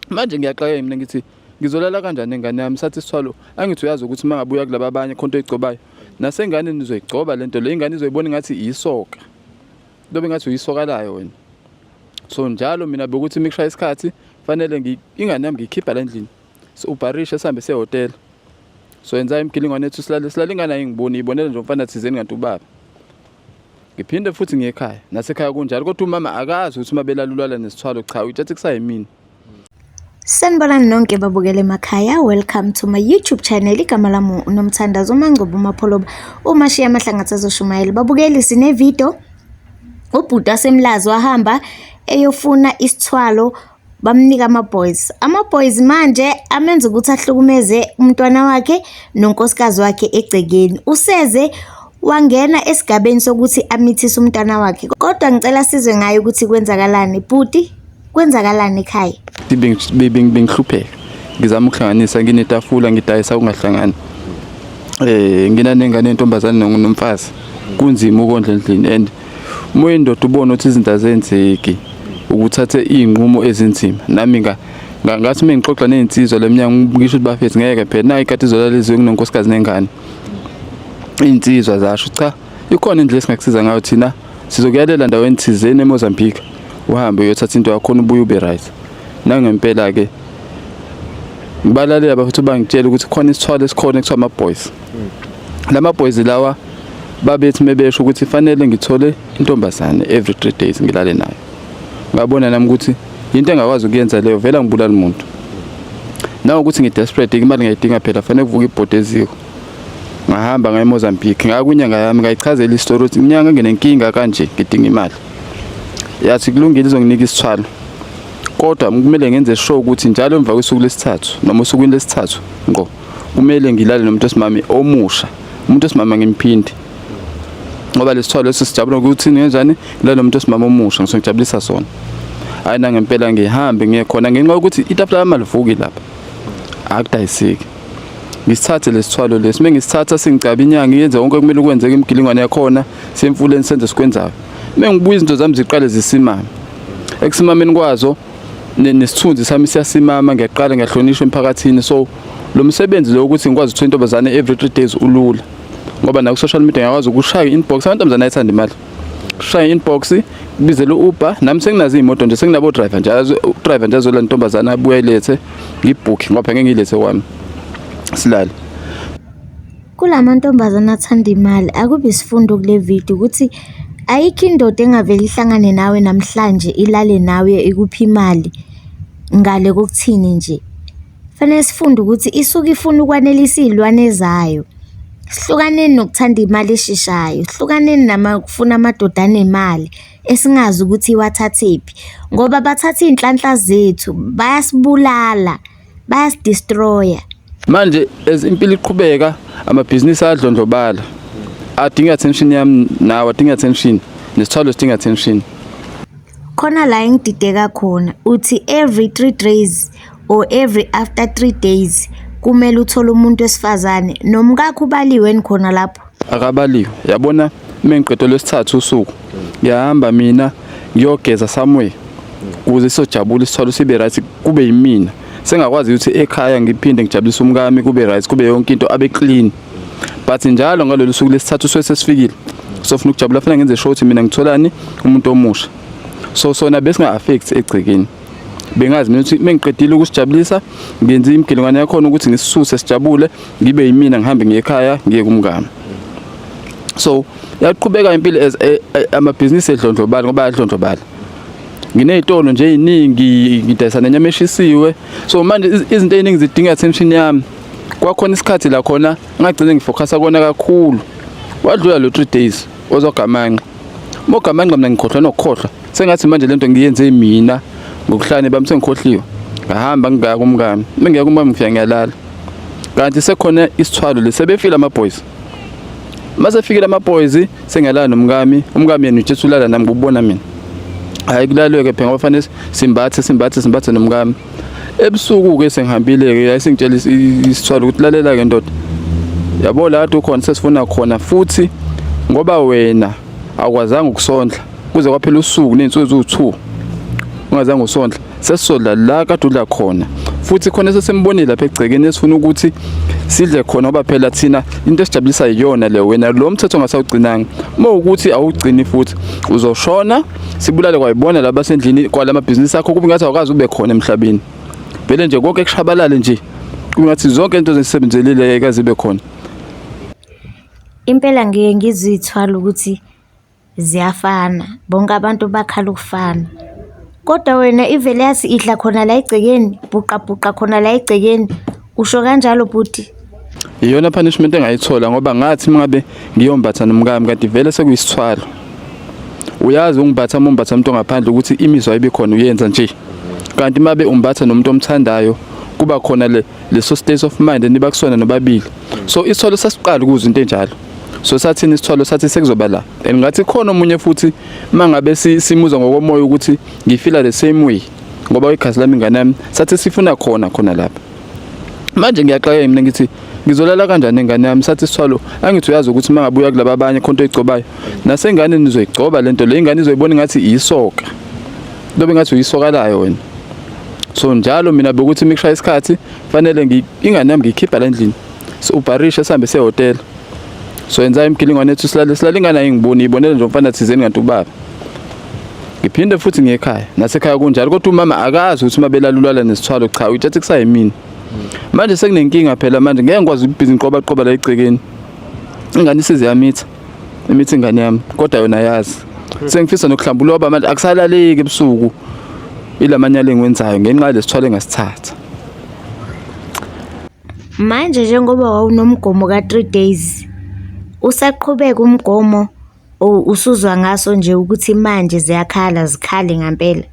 Manje ngiyaxaka mina ngithi ngizolala kanjani ingane yami sathi isithwalo angithi uyazi ukuthi mangabuya kulaba abanye khonto egcobayo nasengane nizoyigcoba lento le ingane izoyibona ngathi iyisoka lobe ngathi uyisoka layo wena. So njalo mina bekuthi mikushaya isikhathi fanele ingane yami ngiyikhipha la endlini ubharisha sihambe sehotel. So yenza imgilingwane ethu silale ingane ayingiboni ibonela nje umfana thizeni kanti ubaba. Ngiphinde futhi ngiyekhaya nasekhaya kunjalo kodwa umama akazi ukuthi mabelalulala nesithwalo cha uyathi kusayimini. Sanibonani nonke babukele emakhaya, welcome to my YouTube channel. Igama lami uNomthandazo Mangcobo Mapholoba. Umashiya Mahlangathazo Shumayeli. Babukeli sine video ubhuti wasemlazi wahamba eyofuna isithwalo bamnika ama-boys manje amenza ukuthi ahlukumeze umntwana wakhe nonkosikazi wakhe egcekeni. Useze wangena esigabeni sokuthi amithise umntwana wakhe. Kodwa ngicela sizwe ngayo ukuthi kwenzakalani bhuti, kwenzakalani ekhaya. Bengihlupheka ngizama ukuhlanganisa nginetafula ngidayisa ungahlangani nginanengane entombazane nomfazi kunzima ukondla endlini and moya indoda ubona ukuthi izinto azenzeki ukuthathe izinqumo ezinzima nami ngathi mengixoxa nezinsizwa leminyaka ngisho ukuthi bafethi ngeke phela nayi ikati izolala leziwe kunonkosikazi nengane. Izinsizwa zasho cha ikhona indlela esingakusiza ngayo thina sizokuyalela ndaweni thizeni eMozambique uhambe uyothatha into yakho ubuye ube right. Nangempela ke ngibalalela bafethu bangitshela ukuthi khona isithwalo esikhona ekuthiwa ama-boys. Lama boys lawa babethi mebesho ukuthi fanele ngithole intombazane every 3 days ngilale nayo. Ngabona nami ukuthi into engakwazi ukuyenza leyo vela ngibulala umuntu. Nawo ukuthi ngidesperate imali ngiyidinga phela fanele kuvuka ibhodi eziko. Ngahamba ngaye eMozambique ngakunyanga yami ngayichazela istory ukuthi inyanga nginenkinga kanje ngidinga imali. Yathi kulungile izonginika isithwalo. Kodwa kumele ngenze sure ukuthi njalo emva kwesuku lesithathu noma usukwini lesithathu ngo kumele ngilale nomuntu osimami omusha. Umuntu osimama ngimphindi. Ngoba lesithwalo sesijabula ukuthi ngenzani ngilale nomuntu osimama omusha ngisongijabulisa sona. Hayi nangempela ngihambe ngiye khona ngenxa ukuthi itafula yami alivuki lapha. Akudayiseki. Ngisithathe lesithwalo lesi mengisithatha singicaba inyanga yenze konke kumele kwenzeke imgilingwane yakhona semfuleni senze sikwenzayo. Mengibuya izinto zami ziqale zisimama. Ekusimameni kwazo nesithunzi sami siyasimama ngiyaqala ngiyahlonishwa emphakathini. So lo msebenzi lo ukuthi ngikwazi ukuthola intombazane every 3 days ulula ngoba na ku social media ngiyakwazi ukushaya inbox abantu abazana ayithanda imali shaya inbox kubizela uUber nami senginazi imoto nje senginabo driver nje driver nje azola intombazane abuya ilethe ngibook ngoba ngeke ngilethe kwami silale. Kulamantombazana athanda imali akubi sifundo kule video ukuthi ayikho indoda engavela ihlangane nawe namhlanje ilale nawe ikuphi imali ngale kokuthini nje. Fanele sifunde ukuthi isuke ifuna ukwanelisa izilwane zayo. Sihlukaneni nokuthanda imali esheshayo, sihlukaneni namakufuna amadoda anemali esingazi ukuthi iwathathephi ngoba bathatha inhlanhla zethu bayasibulala, bayasidestroya. Manje impilo iqhubeka amabhizinisi adlondlobala adinga attention yami nawe adinga attention nesithwalo sidinga attention. Khona la engidideka khona uthi every 3 days or every after 3 days kumele uthole umuntu wesifazane nomkakho ubaliwe enikhona lapho. Akabaliwe yabona mengiqedwe lesithathu usuku ngiyahamba mina ngiyogeza somewhere ukuze sojabula isithwalo sibe right kube yimina sengakwazi ukuthi ekhaya ngiphinde ngijabulise umkami kube right kube yonke into abe clean. But njalo ngalolu suku lesithathu sesifikile sofuna ukujabula fanele ngenze sure ukuthi mina ngitholani umuntu omusha. So sona besinga affect egcekeni. Bengazi mina ukuthi mengiqedile ukusijabulisa ngenza imgilingwane yakho ukuthi ngisisuse sijabule ngibe yimina ngihambe ngiyekhaya ngiye kumkami. So yaqhubeka impilo as amabhizinisi edlondlobala ngoba adlondlobala. Nginezitolo nje eziningi ngidayisa nenyama eshisiwe. So manje izinto eziningi zidinga attention yami. Kwakhona isikhathi la khona ngagcina ngifocusa kona kakhulu. Wadlula lo 3 days ozogamanqa. Mogamanqa mina ngikhohlwa nokukhohlwa. Sengathi manje lento ngiyenze mina ngokuhlane bami sengikhohliwe. Ngahamba ngingaya kumkami. Mengiya kumkami ngifika ngiyalala. Kanti sekhona isithwalo lesebefile ama-boys. Mase fikile ama-boys sengiyalala nomkami. Umkami yena uthi ulala nami ngubona mina. Hayi kulalwe-ke phela ngoba fanele simbathe nomkami. Ebusuku-ke sengihambile-ke yayisengitshela isithwalo ukuthi lalela-ke ndoda. Yabo la ukhona sesifuna khona futhi ngoba wena akwazanga ukusondla kuze kwaphela usuku nezinsuku eziwu2 ungazange usondla sesizodla la kade udla khona futhi khona sesimbonile lapha egcekeni esifuna ukuthi sidle khona ngoba phela thina into esijabulisa iyona le wena lo mthetho ngasawugcinanga uma ukuthi awugcini futhi uzoshona sibulale kwayibona laba sendlini kwalamabhizinisi akho kube ngathi awukazi ube khona emhlabeni vele nje konke kushabalale nje kungathi zonke into ezisebenzelile ekazibe khona. Impela ngeke ngizithwala ukuthi ziyafana bonke abantu bakhala ukufana kodwa wena ivele yathi idla khona la egcekeni buqa khona la egcekeni usho kanjalo bhuti? Iyona punishment engayithola ngoba ngathi mangabe ngiyombatha nomkami kanti vele sekuyisithwalo. Uyazi ungibatha umbatha umuntu ngaphandle ukuthi imizwa ibe khona uyenza nje kanti mabe umbatha nomuntu omthandayo kuba khona leso state of mind niba kusona nobabili. So isithwalo sasiqala ukuza into enjalo. So sathini isithwalo sathi sekuzoba la and ngathi khona omunye futhi mangabe simuzwa ngokomoya ukuthi ngifila the same way ngoba igazi lami ingane yami sathi sifuna khona lapha. Manje ngiyaxaka mina ngithi ngizolala kanjani ingane yami sathi isithwalo angithi uyazi ukuthi mangabuya kulaba abanye khonto igcobayo nasengane nizoyigcoba lento le ingane izoyibona ngathi isoka lobe ngathi uyisokalayo wena. So njalo mina bekuthi mikushaya isikhathi fanele ingane yami ngikhipha la endlini so ubarisha sihambe sehotel so yenza imgilingwane ethu silala ingane ayingiboni ibonela nje umfana thizeni kanti ubaba ngiphinde futhi ngekhaya nasekhaya kunjalo kodwa umama akazi ukuthi mabelalulala nesithwalo cha uyithi kusayimini. Manje sekunenkinga phela manje ngeke ngikwazi ukubhizinisi qoba la egcekeni ingane isiziyamitha imithi ingane yami kodwa yona yazi sengifisa nokuhlambula ngoba manje akusalaleki ebusuku ilamanyala engwenzayo ngenxa yalesithwalo engasithatha. Manje njengoba wawunomgomo ka3 days usaqhubeka umgomo usuzwa ngaso nje ukuthi manje ziyakhala zikhale ngempela.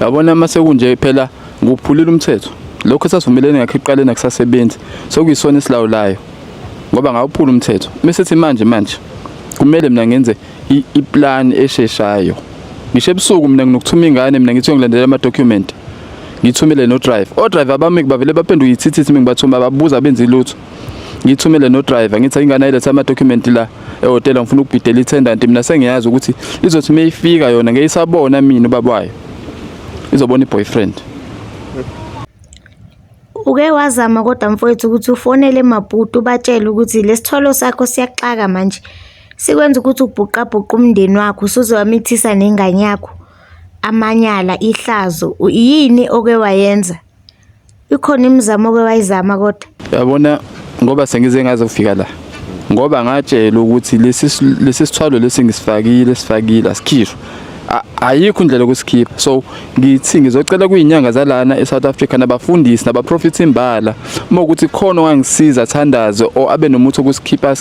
Yabona mase kunje phela nguphulile umthetho lokho sasivumelene ngakho eqaleni akusasebenzi sokuyisona esilawulayo ngoba ngawuphula umthetho mesethi manje kumele mina ngenze iplan esheshayo ngisho ebusuku mina nginokuthuma ingane mina ngithi ngilandela ama document ngithumele no driver driver bami kubavele baphenduka ithithithi ngibathuma babuza benza ilutho ngithumele no driver ngithi ingane ayilethe ama document la ehotel ngifuna ukubhidela itendant mina sengiyazi ukuthi izothi mayifika yona ngeyisabona mina ubaba wayo izobona iboyfriend. Uke wazama kodwa mfowethu ukuthi ufonele eMaputo ubatshele ukuthi lesithwalo sakho siyaxaka manje sikwenza ukuthi ubhuqa umndeni wakho usuzowamithisa nengane yakho amanyala ihlazo yini oke wayenza ikhona imizamo oke wayizama kodwa? Yabona ngoba sengize ngaze kufika la ngoba ngatshela ukuthi lesi sithwalo lesisifakile asikhishwa ayikho indlela yokusikhipha so ngithi ngizocela kuyinyanga zalana eSouth Africa nabafundisi nabaprofits imbala uma ukuthi khona ongangisiza thandaze o abe nomuthi wokusikhipha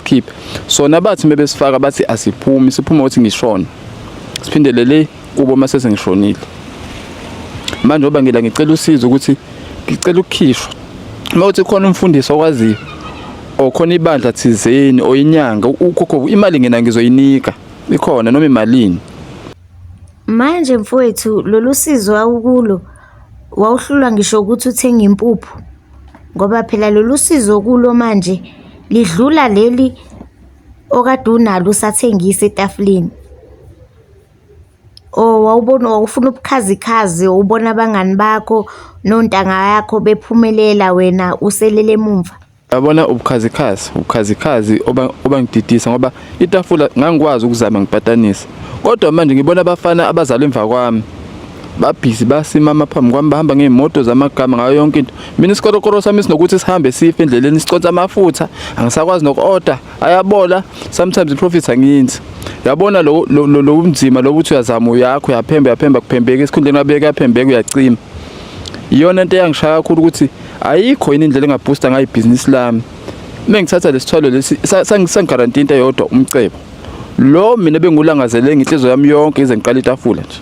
so nabathi mebesifaka bathi asiphumi siphuma ukuthi ngishona siphindele le kubo mase sengishonile manje ngoba ngicela usizo ukuthi ngicela ukukhishwa uma uthi khona umfundisi okwaziyo okhona ibandla thizeni oyinyanga ukhokho imali ngena ngizoyinika ikhona noma imalini. Manje mfowethu lolu sizo awukulo wawuhlulwa ngisho ukuthi uthenga impuphu ngoba phela lolu sizo kulo manje lidlula leli okade unalo usathengisa etafuleni. Wawubona wawufuna ubukhazikhazi ubona abangani bakho nontanga yakho bephumelela wena uselele emumva. Yabona ubukhazikhazi obangididisa ngoba itafula ngangikwazi ukuzama ngibhatanisa kodwa manje ngibona abafana abazalwa emva kwami babhizi basimama phambi kwami bahamba ngeemoto zamagama ngayo yonke into mina isikorokoro sami sinokuthi sihambe sife endleleni siconsa amafutha angisakwazi noku-order ayabola sometimes i-profit angiyenzi. Yabona lo umzima lokuthi uyazama uyakho uyaphemba kuphembeka esikhundleni ngabeka yaphembeka uyacima iyona into eyangishaya kakhulu ukuthi ayikho yini indlela engaboosta ngayo ibhizinisi lami mengithatha lesithwalo lesi sangigaranti into eyodwa umcebo lo mina bengulangazele ngenhliziyo yami yonke ize ngiqala itafula nje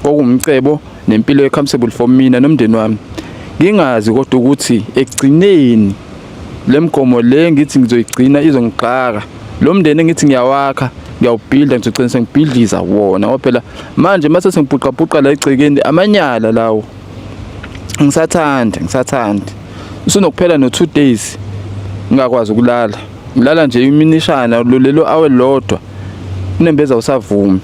okumcebo nempilo e-comfortable for mina nomndeni wami ngingazi kodwa ukuthi ekugcineni lemgomo le ngithi ngizoyigcina izongixaka lo mndeni ngithi ngiyawakha ngiyawubuilda ngizogcina sengibhidliza wona ngoba phela manje mase sengibhuqa la egcekeni amanyala lawo ngisathandi usunokuphela no2 days ngakwazi ukulala nje iminishana lelo awe lodwa unembeza usavuma.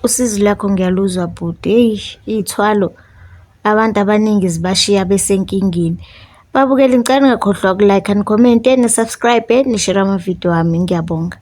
Usizo lakho ngiyaluzwa bhuti. Hey, iy'thwalo abantu abaningi zibashiya besenkingeni. Babukeli ngicela ningakhohlwa uku-like and comment, nisubscribe, nishare amavidiyo wami. Ngiyabonga.